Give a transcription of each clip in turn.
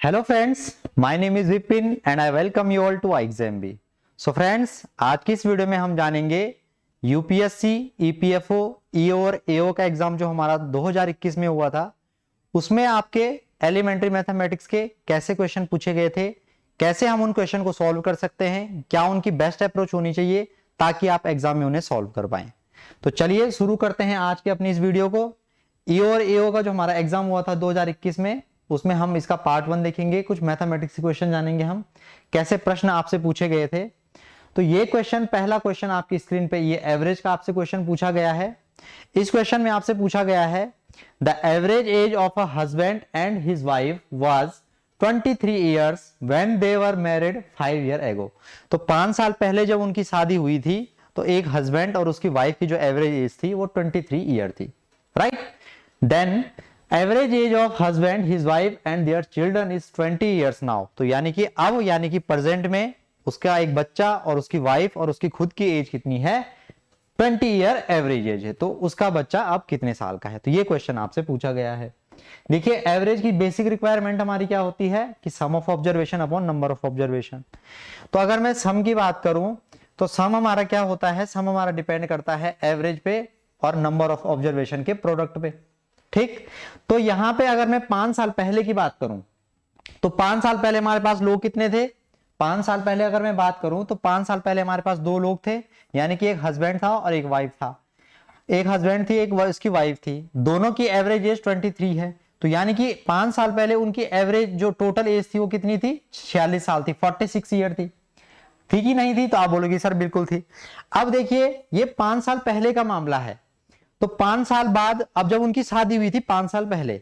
Hello friends, my name is Vipin and I welcome you all to iExamB। So friends, आज की इस video में हम जानेंगे यूपीएससी, ईपीएफओ, ईओ और एओ का एग्जाम जो हमारा 2021 में हुआ था, उसमें आपके एलिमेंट्री मैथमेटिक्स के कैसे क्वेश्चन पूछे गए थे, कैसे हम उन क्वेश्चन को सॉल्व कर सकते हैं, क्या उनकी बेस्ट अप्रोच होनी चाहिए ताकि आप एग्जाम में उन्हें सॉल्व कर पाए। तो चलिए शुरू करते हैं आज की अपनी इस वीडियो को। ईओ और एओ का जो हमारा एग्जाम हुआ था 2021 में, उसमें हम इसका पार्ट 1 देखेंगे। कुछ मैथमेटिक्स के क्वेश्चन जानेंगे हम, कैसे प्रश्न आपसे पूछे गए थे। तो ये क्वेश्चन, पहला क्वेश्चन आपकी स्क्रीन पे, ये एवरेज का आपसे क्वेश्चन पूछा गया है। इस क्वेश्चन में आपसे पूछा गया है the average age of a husband and his wife was 23 years when they were married 5 years ago। तो 5 साल पहले जब उनकी शादी हुई थी, तो एक हस्बैंड और उसकी वाइफ की जो एवरेज एज थी वो 23 ईयर थी, right. Then average age of husband, his wife and their children is 20 years now. तो यानी कि अब, यानी कि प्रेजेंट में उसका एक बच्चा और उसकी वाइफ और उसकी खुद की एज कितनी है, 20 ईयर एवरेज एज है। तो उसका बच्चा अब कितने साल का है, तो ये क्वेश्चन आपसे पूछा गया है। देखिए, एवरेज की बेसिक रिक्वायरमेंट हमारी क्या होती है कि sum of observation upon number of observation. तो अगर मैं सम की बात करूं तो सम हमारा क्या होता है, सम हमारा डिपेंड करता है एवरेज पे और नंबर ऑफ ऑब्जर्वेशन के प्रोडक्ट पे, ठीक। तो यहां पे अगर मैं 5 साल पहले की बात करूं तो 5 साल पहले हमारे पास लोग कितने थे। 5 साल पहले अगर मैं बात करूं तो 5 साल पहले हमारे पास 2 लोग थे, यानी कि एक हस्बैंड था और एक वाइफ था। एक हस्बैंड थी, एक उसकी वाइफ थी, दोनों की एवरेज एज 23 है। तो यानी कि 5 साल पहले उनकी एवरेज जो टोटल एज थी वो कितनी थी, 46 साल थी, 46 ईयर थी कि नहीं थी। तो आप बोलोगे सर बिल्कुल थी। अब देखिए, ये 5 साल पहले का मामला है। तो 5 साल बाद, अब जब उनकी शादी हुई थी 5 साल पहले,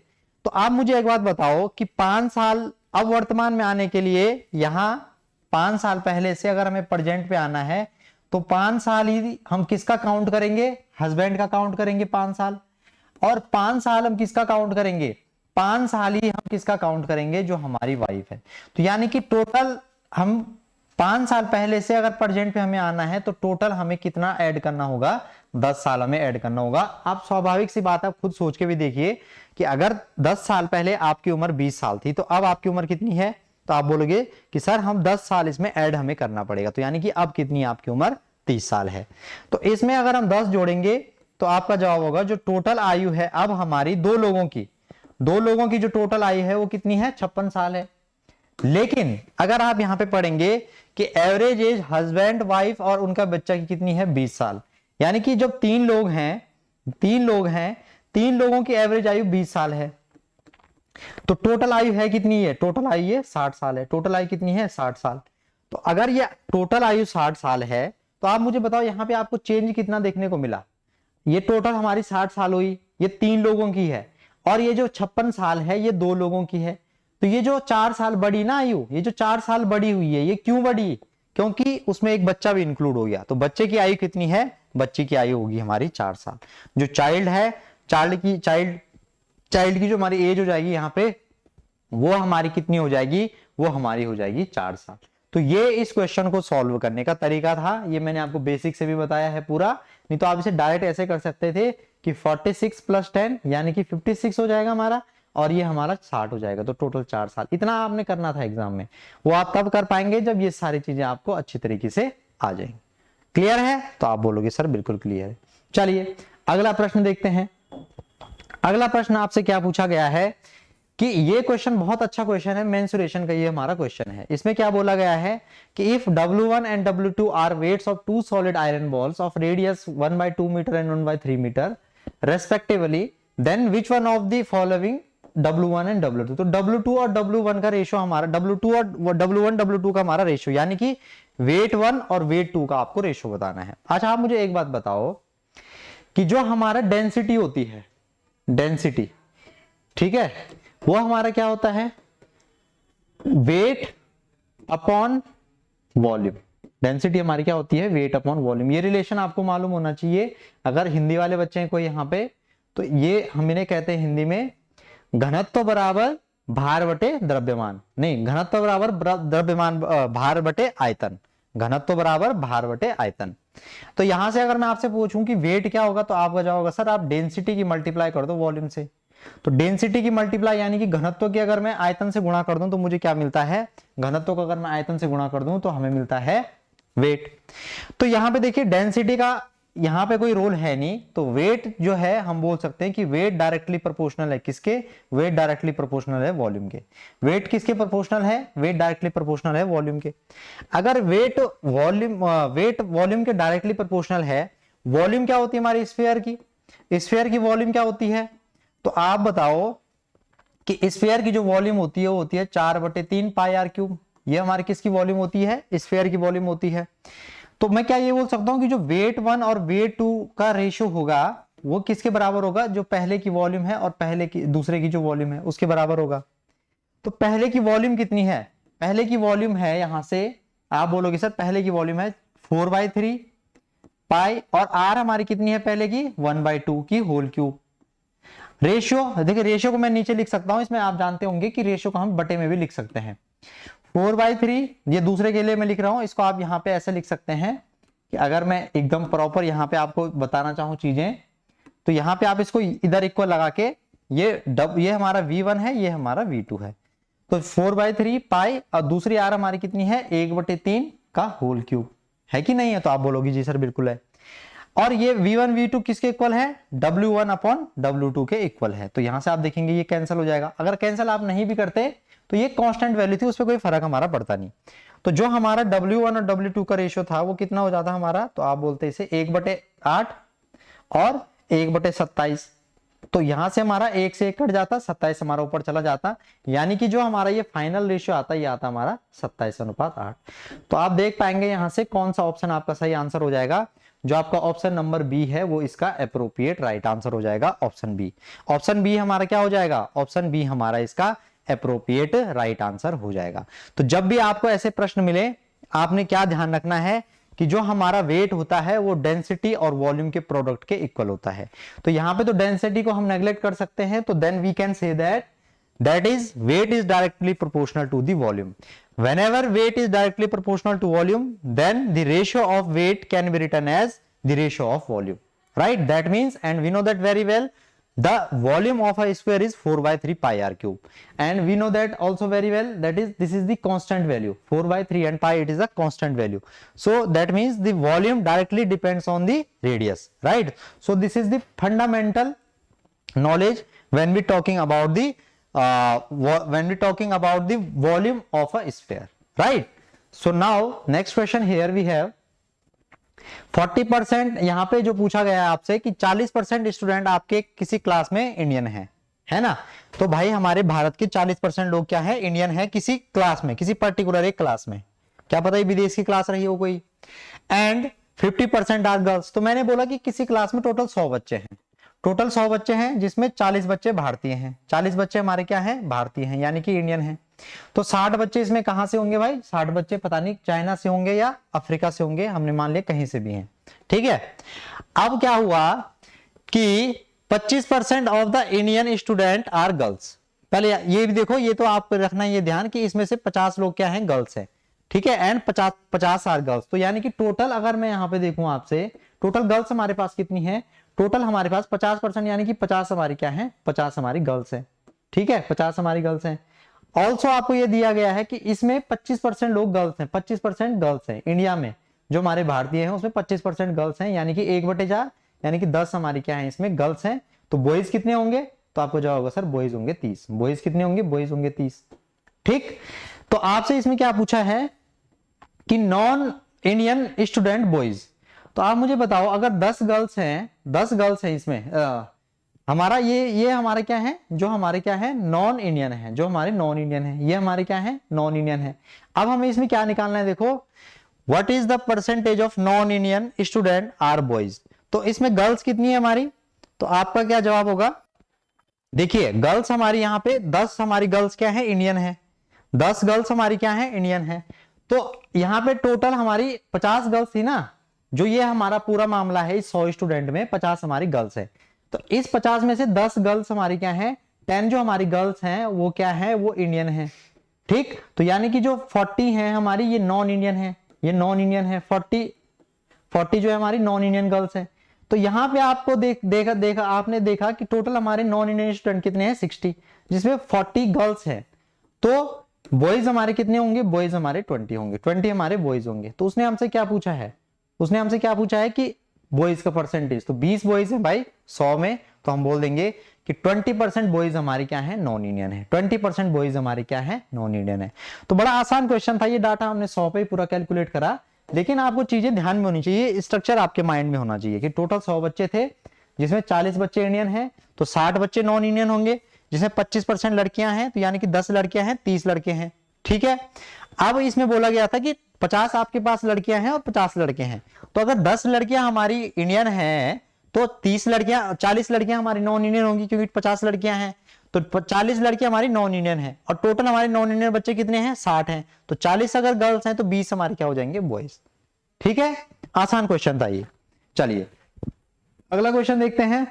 तो आप मुझे एक बात बताओ कि 5 साल अब वर्तमान में आने के लिए, यहां 5 साल पहले से अगर हमें प्रेजेंट पे आना है तो 5 साल ही हम किसका काउंट करेंगे, हस्बैंड का काउंट करेंगे 5 साल। और 5 साल हम किसका काउंट करेंगे, 5 साल ही हम किसका काउंट करेंगे, जो हमारी वाइफ है। तो यानी कि टोटल हम 5 साल पहले से अगर प्रेजेंट पे हमें आना है तो टोटल हमें कितना ऐड करना होगा, 10 साल हमें ऐड करना होगा। आप स्वाभाविक सी बात, आप खुद सोच के भी देखिए कि अगर 10 साल पहले आपकी उम्र 20 साल थी तो अब आपकी उम्र कितनी है, तो आप बोलोगे कि सर हम 10 साल इसमें ऐड हमें करना पड़ेगा। तो यानी कि अब कितनी आपकी उम्र, 30 साल है। तो इसमें अगर हम 10 जोड़ेंगे तो आपका जवाब होगा, जो टोटल आयु है अब हमारी दो लोगों की जो टोटल आयु है वो कितनी है, 56 साल है। लेकिन अगर आप यहां पे पढ़ेंगे कि एवरेज एज हस्बैंड, वाइफ और उनका बच्चा की कितनी है, 20 साल। यानी कि जब 3 लोग हैं, 3 लोगों की एवरेज आयु 20 साल है। तो टोटल आयु है कितनी है, टोटल आयु है 60 साल है। टोटल आयु कितनी है, 60 साल। तो अगर ये टोटल आयु 60 साल है तो आप मुझे बताओ यहां पे आपको चेंज कितना देखने को मिला। ये टोटल हमारी 60 साल हुई, ये 3 लोगों की है, और ये जो 56 साल है ये 2 लोगों की है। तो ये जो 4 साल बढ़ी ना आयु, ये जो 4 साल बढ़ी हुई है, ये क्यों बढ़ी, क्योंकि उसमें एक बच्चा भी इंक्लूड हो गया। तो बच्चे की आयु कितनी है, बच्चे की आयु होगी हमारी 4 साल। जो चाइल्ड है, चाइल्ड की जो हमारी एज हो जाएगी यहाँ पे, वो हमारी कितनी हो जाएगी, वो हमारी हो जाएगी 4 साल। तो ये इस क्वेश्चन को सॉल्व करने का तरीका था। ये मैंने आपको बेसिक से भी बताया है पूरा, नहीं तो आप इसे डायरेक्ट ऐसे कर सकते थे कि 46 + 10 यानी कि 56 हो जाएगा हमारा, और ये हमारा 60 हो जाएगा। तो टोटल 4 साल, इतना आपने करना था एग्जाम में। वो आप तब कर पाएंगे जब ये सारी चीजें आपको अच्छी तरीके से आ जाएंगी। क्लियर है, तो आप बोलोगे सर बिल्कुल क्लियर है। चलिए अगला प्रश्न देखते हैं। अगला प्रश्न आपसे क्या पूछा गया है कि ये क्वेश्चन बहुत अच्छा क्वेश्चन है, मेंसुरेशन का ये हमारा क्वेश्चन है। इसमें क्या बोला गया है कि if W1 and W2 are weights of 2 solid iron balls of radius 1/2 metre and 1/3 metre respectively, then which one of the following W1 and W2। तो W2 और W1 का रेशो हमारा, W2 और W1 W2 का हमारा ratio, यानी कि wait 1 और वेट 2 का आपको रेशो बताना है। अच्छा आप मुझे एक बात बताओ कि जो हमारा डेंसिटी होती है, डेंसिटी, ठीक है, वो हमारा क्या होता है, वेट अपॉन वॉल्यूम। डेंसिटी हमारी क्या होती है, वेट अपॉन वॉल्यूम। ये रिलेशन आपको मालूम होना चाहिए। अगर हिंदी वाले बच्चे हैं कोई यहाँ पे, तो ये हम इन्हें कहते हैं हिंदी में घनत्व बराबर भार बटे द्रव्यमान, नहीं, घनत्व बराबर द्रव्यमान भार बटे आयतन, घनत्व बराबर भार बटे आयतन। तो यहां से अगर मैं आपसे पूछूं कि वेट क्या होगा, तो आपका जवाब होगा सर आप डेंसिटी की मल्टीप्लाई कर दो वॉल्यूम से। तो डेंसिटी की मल्टीप्लाई यानी कि घनत्व की अगर मैं आयतन से गुणा कर दूं तो मुझे क्या मिलता है, घनत्व को अगर मैं आयतन से गुणा कर दूं तो हमें मिलता है वेट। तो यहां पे देखिए डेंसिटी का यहां पे कोई रोल है नहीं, तो वेट जो है हम बोल सकते हैं कि वेट डायरेक्टली प्रोपोर्शनल है किसके, वेट डायरेक्टली प्रोपोर्शनल है वॉल्यूम के। वेट किसके प्रोपोर्शनल है, वेट डायरेक्टली प्रोपोर्शनल है वॉल्यूम के। अगर वेट वॉल्यूम के डायरेक्टली प्रोपोर्शनल है, वॉल्यूम क्या होती है हमारी स्फीयर की, स्फीयर की वॉल्यूम क्या होती है, तो आप बताओ कि स्फीयर की जो वॉल्यूम होती है वो होती है 4/3 पाई आर क्यूब। ये हमारी किसकी वॉल्यूम होती है, स्फीयर की वॉल्यूम होती है। तो मैं क्या ये बोल सकता हूं कि जो वेट 1 और वेट 2 का रेशियो होगा वो किसके बराबर होगा, जो पहले की वॉल्यूम है और पहले की दूसरे की जो वॉल्यूम है उसके बराबर होगा। तो पहले की वॉल्यूम कितनी है, पहले की वॉल्यूम है, यहां से आप बोलोगे सर पहले की वॉल्यूम है 4/3 पाई, और आर हमारी कितनी है पहले की 1/2 की होल क्यूब। रेशियो देखिए, रेशियो को मैं नीचे लिख सकता हूं, इसमें आप जानते होंगे कि रेशियो को हम बटे में भी लिख सकते हैं। 4/3 ये दूसरे के लिए मैं लिख रहा हूं, इसको आप यहां पे ऐसे लिख सकते हैं कि अगर मैं एकदम प्रॉपर यहां पे आपको बताना चाहूं चीजें, तो यहां पे आप इसको इधर इक्वल लगा के ये हमारा V1 है, ये हमारा V2 है। तो 4/3 पाई और दूसरी आर हमारी कितनी है 1/3 का होल क्यूब, है कि नहीं है, तो आप बोलोगे जी सर बिल्कुल है। और ये V1 V2 किसके इक्वल है, W1/W2 के इक्वल है। तो यहां से आप देखेंगे ये कैंसिल हो जाएगा। अगर कैंसिल आप नहीं भी करते तो ये कांस्टेंट वैल्यू थी, उस पर कोई फर्क हमारा पड़ता नहीं। तो जो हमारा W1 और W2 का रेशियो था वो कितना हो जाता हमारा, तो आप बोलते इसे 1/8 और 1/27। तो यहां से हमारा 1 से 1 कट जाता, 27 हमारा ऊपर चला जाता, यानी कि जो हमारा ये फाइनल रेशियो आता है ये आता हमारा 27:8। तो आप देख पाएंगे यहां से कौन सा ऑप्शन आपका सही आंसर हो जाएगा, जो आपका ऑप्शन नंबर बी है वो इसका अप्रोप्रिएट राइट आंसर हो जाएगा, ऑप्शन बी। ऑप्शन बी हमारा क्या हो जाएगा, ऑप्शन बी हमारा इसका अप्रोप्रिएट राइट आंसर हो जाएगा। तो जब भी आपको ऐसे प्रश्न मिले आपने क्या ध्यान रखना है कि जो हमारा वेट होता है वो डेंसिटी और वॉल्यूम के प्रोडक्ट के इक्वल होता है। तो यहां पे तो डेंसिटी को हम नेग्लेक्ट कर सकते हैं, तो then we can say that is weight is directly proportional to the volume. Whenever weight is directly proportional to volume, then the ratio of weight can be written as the ratio of volume, right? That means, and we know that very well, the volume of a sphere is 4/3 pi r cube, and we know that also very well, that is this is the constant value, 4/3 and pi, it is a constant value. So that means the volume directly depends on the radius, right? So this is the fundamental knowledge when we talking about the volume of a sphere, right? So now next question here we have 40%। यहां पे जो पूछा गया है आपसे कि 40% student आपके किसी क्लास में इंडियन है ना, तो भाई हमारे भारत के 40% लोग क्या है, इंडियन है किसी क्लास में, किसी पर्टिकुलर एक क्लास में, क्या पता है विदेश की क्लास रही हो कोई, एंड 50% आर गर्ल्स। तो मैंने बोला कि किसी क्लास में टोटल 100 बच्चे हैं, टोटल 100 बच्चे हैं जिसमें 40 बच्चे भारतीय हैं, 40 बच्चे हमारे क्या हैं, भारतीय हैं, यानी कि इंडियन हैं। तो 60 बच्चे इसमें कहां से होंगे भाई, 60 बच्चे पता नहीं चाइना से होंगे या अफ्रीका से होंगे, हमने मान लिया कहीं से भी हैं, ठीक है। अब क्या हुआ कि 25% of the Indian student are girls. पहले ये भी देखो, ये तो आपको रखना ये ध्यान कि इसमें से 50 लोग क्या हैं, गर्ल्स हैं, ठीक है, एंड 50 आर गर्ल्स। तो यानी कि टोटल अगर मैं यहां पे देखूं आपसे, टोटल गर्ल्स हमारे पास कितनी है, टोटल हमारे पास 50%, यानी कि 50 हमारी क्या है, 50 हमारी गर्ल्स है, ठीक है, 50 हमारी गर्ल्स हैं। ऑल्सो आपको ये दिया गया है कि इसमें 25% लोग गर्ल्स हैं, 25% गर्ल्स हैं इंडिया में, जो हमारे भारतीय हैं उसमें 25% गर्ल्स हैं, यानी कि 1/4, यानी कि 10 हमारी क्या है इसमें गर्ल्स हैं। तो बॉयज कितने होंगे, तो आपको जवाब होगा सर बॉयज होंगे 30। बॉयज कितने होंगे, बॉयज होंगे 30, ठीक। तो आपसे इसमें क्या पूछा है कि नॉन इंडियन स्टूडेंट बॉयज। तो आप मुझे बताओ अगर 10 गर्ल्स हैं, 10 गर्ल्स हैं इसमें, हमारा ये हमारे क्या है, जो हमारे क्या है नॉन इंडियन है, जो हमारे नॉन इंडियन है, ये हमारे क्या है नॉन इंडियन है। अब हमें इसमें क्या निकालना है, देखो what is the percentage of non Indian student are boys. तो इसमें गर्ल्स कितनी है हमारी, तो आपका क्या जवाब होगा, देखिए गर्ल्स हमारी यहाँ पे 10 हमारी गर्ल्स क्या है इंडियन है, 10 गर्ल्स हमारी क्या है इंडियन है। तो यहाँ पे टोटल हमारी 50 गर्ल्स थी ना, जो ये हमारा पूरा मामला है, इस 100 स्टूडेंट में 50 हमारी गर्ल्स है। तो इस 50 में से 10 गर्ल्स हमारी क्या है, 10 जो हमारी गर्ल्स हैं वो क्या है, वो इंडियन है, ठीक। तो यानी कि जो 40 है हमारी ये नॉन इंडियन है, ये नॉन इंडियन है, 40 जो है हमारी नॉन इंडियन गर्ल्स है। तो यहाँ पे आपको आपने देखा कि टोटल हमारे नॉन इंडियन स्टूडेंट कितने हैं 60, जिसमें 40 गर्ल्स हैं। तो बॉयज हमारे कितने होंगे, बॉयज हमारे 20 होंगे, 20 हमारे बॉयज होंगे। तो उसने हमसे क्या पूछा है, उसने हमसे क्या पूछा है कि बॉयज का परसेंटेज। तो 20 बॉयज है भाई 100 में, तो हम बोल देंगे कि 20% बॉयज हमारी क्या है, नॉन इंडियन है। 20% बॉयज हमारी क्या है, नॉन इंडियन है। तो बड़ा आसान क्वेश्चन था ये, डाटा हमने 100 पे ही पूरा कैलकुलेट करा। लेकिन आपको चीजें ध्यान में होनी चाहिए, स्ट्रक्चर आपके माइंड में होना चाहिए कि टोटल 100 बच्चे थे, जिसमें 40 बच्चे इंडियन हैं, तो 60 बच्चे नॉन इंडियन होंगे, जिसमें 25% लड़कियां हैं, तो यानी कि 10 लड़कियां हैं, 30 लड़के हैं। ठीक है, अब इसमें बोला गया था कि 50 आपके पास लड़कियां हैं और 50 लड़के हैं। तो अगर 10 लड़कियां हमारी इंडियन हैं तो 40 लड़कियां हमारी नॉन इंडियन होंगी, क्योंकि 50 लड़कियां हैं। तो 40 लड़कियां हमारी नॉन इंडियन हैं, और टोटल हमारे नॉन इंडियन बच्चे कितने हैं, 60 हैं। तो 40 अगर गर्ल्स हैं तो 20 हमारे क्या हो जाएंगे, बॉयज। ठीक है, आसान क्वेश्चन था ये। चलिए अगला क्वेश्चन देखते हैं।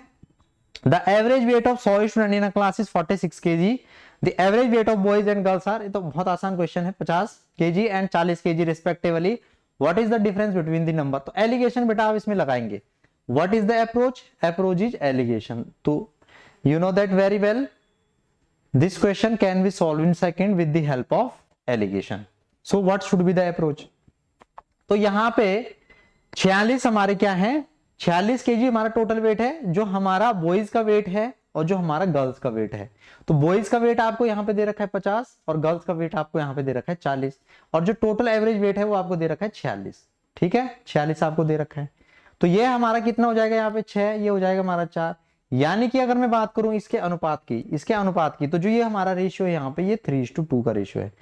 The average weight of 100 student in a class is 46 kg। The average weight of boys and girls are, ये तो बहुत आसान क्वेश्चन है, 50 kg and 40 kg respectively. What is the difference between the number. तो alligation बेटा आप इसमें लगाएंगे। What is the approach, approach is alligation. तो you know that very well, this question can be solve in second with the help of allegation. So what should be the approach. तो यहां पे 46 हमारे क्या है, 46 kg हमारा total weight है, जो हमारा बॉयज का वेट है और जो हमारा गर्ल्स का वेट है। तो बॉयज का वेट आपको यहाँ पे दे रखा है 50 और गर्ल्स का वेट आपको यहाँ पे दे रखा है 40, और जो टोटल एवरेज वेट है वो आपको दे रखा है 46। ठीक है, 46 आपको दे रखा है। तो ये हमारा कितना हो जाएगा, यहाँ पे 6, ये हो जाएगा हमारा 4। यानी कि अगर मैं बात करूं इसके अनुपात की, तो जो ये हमारा रेशियो है यहाँ पे, ये 3:2 का रेशियो है।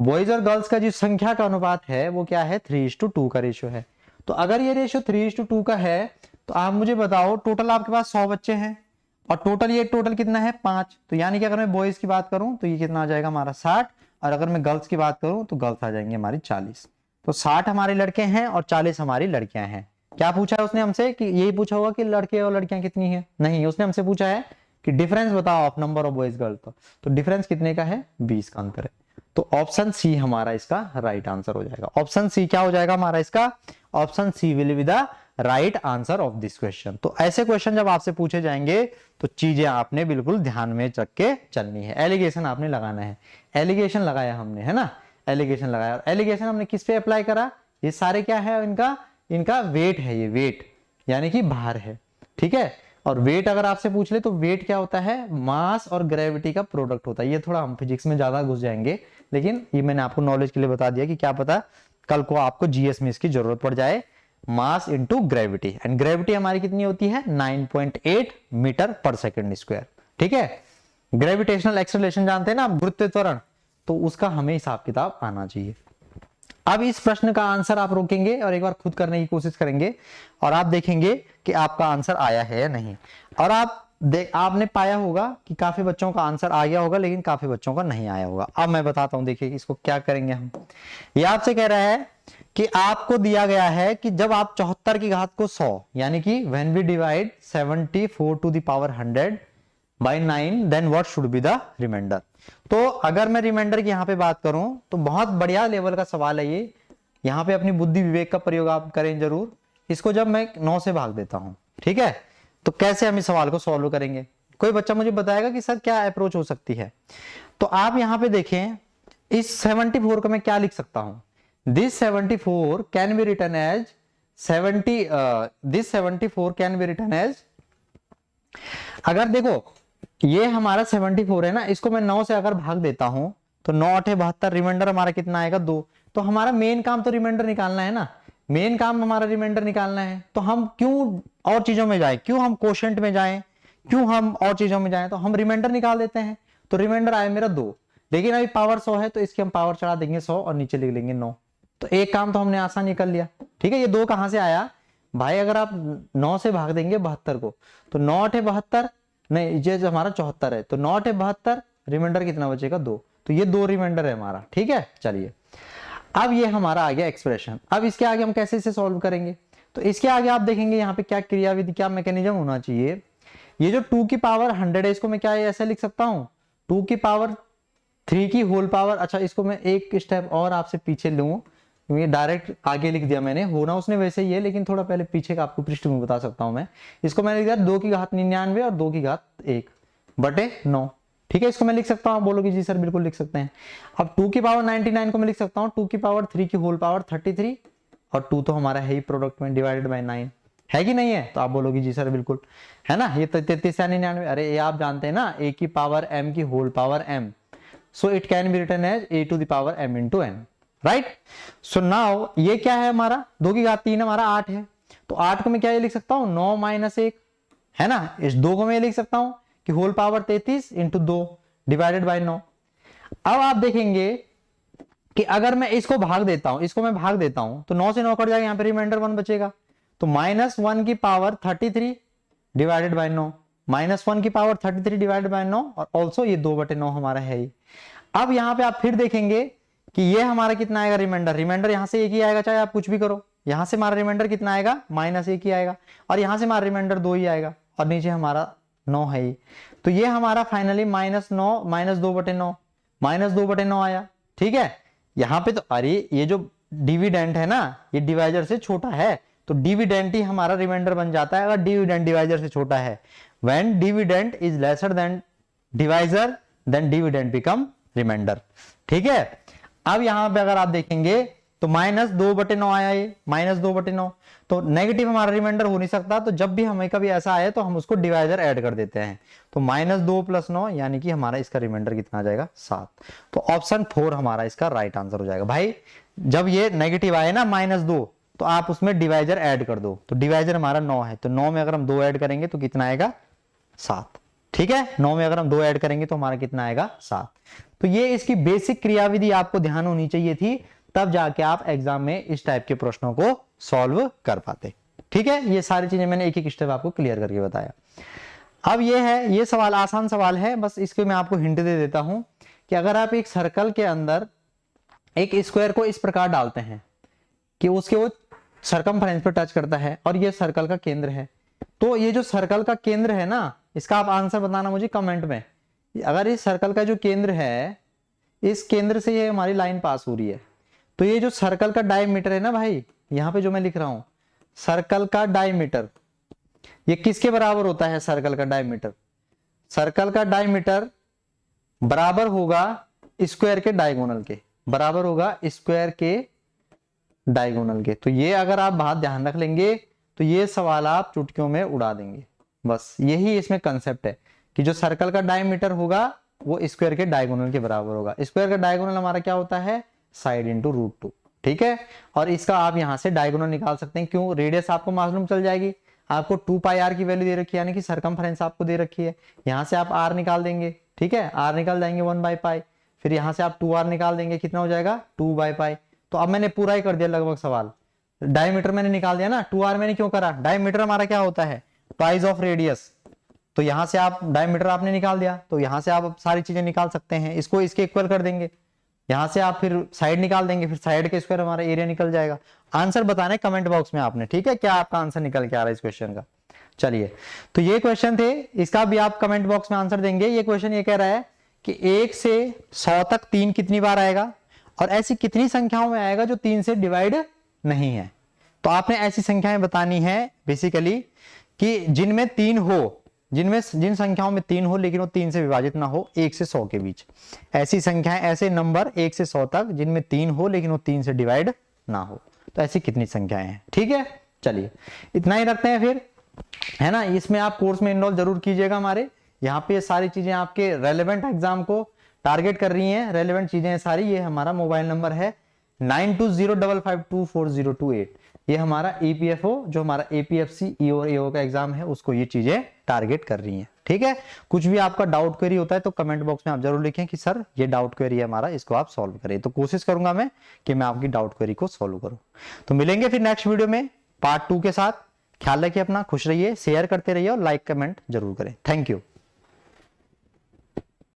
बॉयज और गर्ल्स का जो संख्या का अनुपात है वो क्या है, 3:2 का रेशियो है। तो अगर ये रेशियो 3:2 का है, तो आप मुझे बताओ टोटल आपके पास 100 बच्चे हैं, और टोटल कितना है 5। तो यानी कि अगर मैं बॉयज की बात करूं तो ये कितना आ जाएगा हमारा 60, और अगर मैं गर्ल्स की बात करूं तो गर्ल्स आ जाएंगे हमारी 40। तो 60 हमारे लड़के हैं और 40 हमारी लड़कियां हैं। क्या पूछा है उसने हमसे, कि यही पूछा होगा कि लड़के और लड़कियां कितनी है, नहीं, उसने हमसे पूछा है कि डिफरेंस बताओ of number of boys girls. तो डिफरेंस कितने का है, 20 का अंतर है। तो ऑप्शन सी हमारा इसका राइट आंसर हो जाएगा। ऑप्शन सी क्या हो जाएगा हमारा इसका, option C will be the right answer of this question. तो ऐसे क्वेश्चन जब आपसे पूछे जाएंगे तो चीजें आपने बिल्कुल ध्यान में रख के चलनी है। एलिगेशन आपने लगाना है, एलिगेशन लगाया हमने, है ना, एलिगेशन लगाया। और एलिगेशन हमने किस पे अप्लाई करा, ये सारे क्या है, इनका वेट है, ये वेट यानी कि भार है। ठीक है, और वेट अगर आपसे पूछ ले तो वेट क्या होता है, मास और ग्रेविटी का प्रोडक्ट होता है। ये थोड़ा हम फिजिक्स में ज्यादा घुस जाएंगे, लेकिन ये मैंने आपको नॉलेज के लिए बता दिया कि क्या पता कल को आपको जीएस में इसकी जरूरत पड़ जाए। Mass into gravity, and gravity हमारी कितनी होती है, 9.8 मीटर पर सेकंड स्क्वायर। ठीक है, ग्रेविटेशनल एक्सेलरेशन जानते हैं ना आप, गुरुत्व त्वरण, तो उसका हमें हिसाब किताब आना चाहिए। अब इस प्रश्न का आंसर आप रोकेंगे और एक बार खुद करने की कोशिश करेंगे, और आप देखेंगे कि आपका आंसर आया है या नहीं। और आपने पाया होगा कि काफी बच्चों का आंसर आ गया होगा, लेकिन काफी बच्चों का नहीं आया होगा। अब मैं बताता हूं, देखिए इसको क्या करेंगे हम। ये आपसे कह रहा है कि आपको दिया गया है कि जब आप 74 की घात को 100, यानी कि when we divide 74 to the power 100 by 9, then what should be the remainder. तो अगर मैं रिमाइंडर की यहाँ पे बात करूं तो बहुत बढ़िया लेवल का सवाल है ये। यहाँ पे अपनी बुद्धि विवेक का प्रयोग आप करें जरूर। इसको जब मैं 9 से भाग देता हूं, ठीक है, तो कैसे हम इस सवाल को सॉल्व करेंगे। कोई बच्चा मुझे बताएगा कि सर क्या अप्रोच हो सकती है। तो आप यहाँ पे देखें, इस 74 को मैं क्या लिख सकता हूं, this 74 can be written as 74 can be written as, अगर देखो ये हमारा 74 है ना, इसको मैं 9 से अगर भाग देता हूं तो 9 8 72, रिमाइंडर हमारा कितना आएगा 2। तो हमारा मेन काम तो रिमाइंडर निकालना है ना, मेन काम हमारा रिमाइंडर निकालना है। तो हम क्यों और चीजों में जाएं, क्यों हम कोशेंट में जाएं, क्यों हम और चीजों में जाएं, तो हम रिमाइंडर निकाल देते हैं। तो रिमाइंडर आया मेरा 2, लेकिन अभी पावर 100 है तो इसकी हम पावर चढ़ा देंगे 100 और नीचे लिख लेंगे 9। तो एक काम तो हमने आसान ही कर लिया। ठीक है, ये 2 कहां से आया भाई, अगर आप 9 से भाग देंगे 72 को, तो 9 8 72, नहीं ये जो हमारा 74 है, तो 9 8 72, रिमाइंडर कितना बचेगा 2। तो ये 2 रिमाइंडर है हमारा। ठीक है, चलिए अब ये हमारा आ गया एक्सप्रेशन। अब इसके आगे हम कैसे इसे सॉल्व करेंगे, तो इसके आगे आप देखेंगे यहाँ पे क्या क्रियाविधि, क्या मैकेनिज्म होना चाहिए। ये जो 2 की पावर 100 है, इसको मैं क्या ऐसे लिख सकता हूँ, 2 की पावर 3 की होल पावर। अच्छा, इसको मैं एक स्टेप और आपसे पीछे लूं, क्योंकि डायरेक्ट आगे लिख दिया मैंने, होना उसने वैसे ही है, लेकिन थोड़ा पहले पीछे का आपको पृष्ठभूमि बता सकता हूं मैं। इसको मैंने लिख दिया 2 की घात 99 और 2 की घात 1 बटे 9। ठीक है, इसको मैं लिख सकता हूं, बोलोगे जी सर बिल्कुल लिख सकते हैं। अब 2 की पावर 99 को मैं लिख सकता हूं 2 की पावर 3 की होल पावर 33, और 2 तो हमारा है ही प्रोडक्ट में, डिवाइडेड बाय 9 है कि नहीं है, तो आप बोलोगे जी सर बिल्कुल है ना, ये 33 या 99। अरे ये आप जानते हैं ना, a की पावर m की whole power m, so it can be written as a to the power m into n, right. So now ये क्या है हमारा, 2 की घात 3 हमारा 8 है, तो 8 को मैं क्या ये लिख सकता हूं 9 माइनस 1, है ना। इस 2 को मैं लिख सकता हूं कि whole power 33 into 2 divided by 9। अब आप देखेंगे कि अगर मैं इसको भाग देता हूं, इसको मैं भाग देता हूं, तो 9 से 9 कट जाएगा, यहाँ पे रिमाइंडर 1 बचेगा, तो -1 की पावर 33 डिवाइडेड बाय 9, -1 की पावर 33 डिवाइडेड बाय 9, और ऑल्सो ये 2/9 हमारा है ही। अब यहाँ पे आप फिर देखेंगे कि ये हमारा कितना आएगा रिमाइंडर, रिमाइंडर यहाँ से एक ही आएगा, चाहे आप कुछ भी करो, यहाँ से हमारा रिमाइंडर कितना आएगा -1 ही आएगा, और यहाँ से हमारा रिमाइंडर 2 ही आएगा, और नीचे हमारा 9 है ही। तो ये हमारा फाइनली -9 -2/9 आया। ठीक है, यहाँ पे तो अरे ये जो डिविडेंड है ना, ये डिवाइजर से छोटा है, तो डिविडेंड ही हमारा रिमाइंडर बन जाता है अगर डिविडेंड डिवाइजर से छोटा है। When dividend is lesser than divisor then dividend become remainder. ठीक है, अब यहां पे अगर आप देखेंगे तो -2/9 आया, ये -2/9, तो नेगेटिव हमारा रिमाइंडर हो नहीं सकता, तो जब भी हमें कभी ऐसा आए तो हम उसको डिवाइजर ऐड कर देते हैं, तो -2 + 9 यानी कि हमारा इसका रिमाइंडर कितना आ जाएगा 7। तो ऑप्शन 4 हमारा इसका राइट आंसर हो जाएगा। भाई जब ये नेगेटिव आए ना -2, तो आप उसमें डिवाइजर ऐड कर दो, तो डिवाइजर हमारा 9 है, तो 9 में अगर हम 2 ऐड करेंगे तो कितना आएगा 7। ठीक है, 9 में अगर हम 2 ऐड करेंगे तो हमारा कितना आएगा 7। तो ये इसकी बेसिक क्रियाविधि आपको ध्यान होनी चाहिए थी, तब जाके आप एग्जाम में इस टाइप के प्रश्नों को सॉल्व कर पाते। ठीक है, ये सारी चीजें मैंने एक एक स्टेप आपको क्लियर करके बताया। अब ये है, ये सवाल आसान सवाल है, बस इसके मैं आपको हिंट दे देता हूं कि अगर आप एक सर्कल के अंदर एक स्क्वायर को इस प्रकार डालते हैं कि उसके वो सर्कमफ्रेंस पर टच करता है और ये सर्कल का केंद्र है, तो ये जो सर्कल का केंद्र है ना, इसका आप आंसर बताना मुझे कमेंट में। अगर इस सर्कल का जो केंद्र है, इस केंद्र से ये हमारी लाइन पास हो रही है, तो ये जो सर्कल का डायमीटर है ना भाई, यहां पे जो मैं लिख रहा हूं सर्कल का डायमीटर, ये किसके बराबर होता है, सर्कल का डायमीटर, सर्कल का डायमीटर बराबर होगा स्क्वायर के डायगोनल के, बराबर होगा स्क्वायर के डायगोनल के। तो ये अगर आप बात ध्यान रख लेंगे तो ये सवाल आप चुटकियों में उड़ा देंगे। बस यही इसमें कंसेप्ट है कि जो सर्कल का डायमीटर होगा वो स्क्वायर के डायगोनल के बराबर होगा। स्क्वायर का डायगोनल हमारा क्या होता है, साइड इंटू √2। ठीक है, और इसका आप यहां से डायगोनल निकाल सकते हैं, क्यों, रेडियस आपको मालूम चल जाएगी, आपको 2πr की वैल्यू दे रखी है, यानी कि सर्कमफ्रेंस आपको दे रखी है, यहां से आप r निकाल देंगे। ठीक है, r निकाल जाएंगे 1/π, फिर यहां से आप 2r निकाल देंगे, कितना हो जाएगा 2/π। तो अब मैंने पूरा ही कर दिया लगभग सवाल, डायमीटर मैंने निकाल दिया ना, 2r मैंने क्यों करा, डायमीटर हमारा क्या होता है ट्वाइस ऑफ रेडियस, तो यहां से आप डायमीटर आपने निकाल दिया, तो यहां से आप सारी चीजें निकाल सकते हैं, इसको इसके इक्वल कर देंगे, यहां से आप फिर साइड निकाल देंगे, फिर साइड के स्क्वायर हमारा एरिया निकल जाएगा। आंसर बताना है कमेंट बॉक्स में आपने, ठीक है, क्या आपका आंसर निकल के आ रहा है इस क्वेश्चन का। चलिए, तो ये क्वेश्चन थे, इसका भी आप कमेंट बॉक्स में आंसर देंगे। ये क्वेश्चन ये कह रहा है कि 1 से 100 तक 3 कितनी बार आएगा, और ऐसी कितनी संख्याओं में आएगा जो 3 से डिवाइड नहीं है। तो आपने ऐसी संख्याएं बतानी है बेसिकली कि जिनमें 3 हो, जिन संख्याओं में 3 हो लेकिन वो 3 से विभाजित ना हो, 1 से 100 के बीच। ऐसी संख्याएं, ऐसे नंबर 1 से 100 तक जिनमें 3 हो लेकिन वो 3 से डिवाइड ना हो, तो ऐसी कितनी संख्याएं हैं। ठीक है, चलिए इतना ही रखते हैं फिर, है ना। इसमें आप कोर्स में इनरोल जरूर कीजिएगा हमारे, यहाँ पे सारी चीजें आपके रेलेवेंट एग्जाम को टारगेट कर रही हैं, रेलेवेंट चीजें सारी। ये हमारा मोबाइल नंबर है 9205524028, ये हमारा ईपीएफओ जो हमारा एपीएफसी ईओ और एओ का एग्जाम है उसको ये चीजें टारगेट कर रही हैं। ठीक है, कुछ भी आपका डाउट क्वेरी होता है तो कमेंट बॉक्स में आप जरूर लिखें कि सर ये डाउट क्वेरी है हमारा, इसको आप सॉल्व करें, तो कोशिश करूंगा मैं कि मैं आपकी डाउट क्वेरी को सॉल्व करूं। तो मिलेंगे फिर नेक्स्ट वीडियो में पार्ट 2 के साथ। ख्याल रखिए अपना, खुश रहिए, शेयर करते रहिए और लाइक कमेंट जरूर करें। Thank you.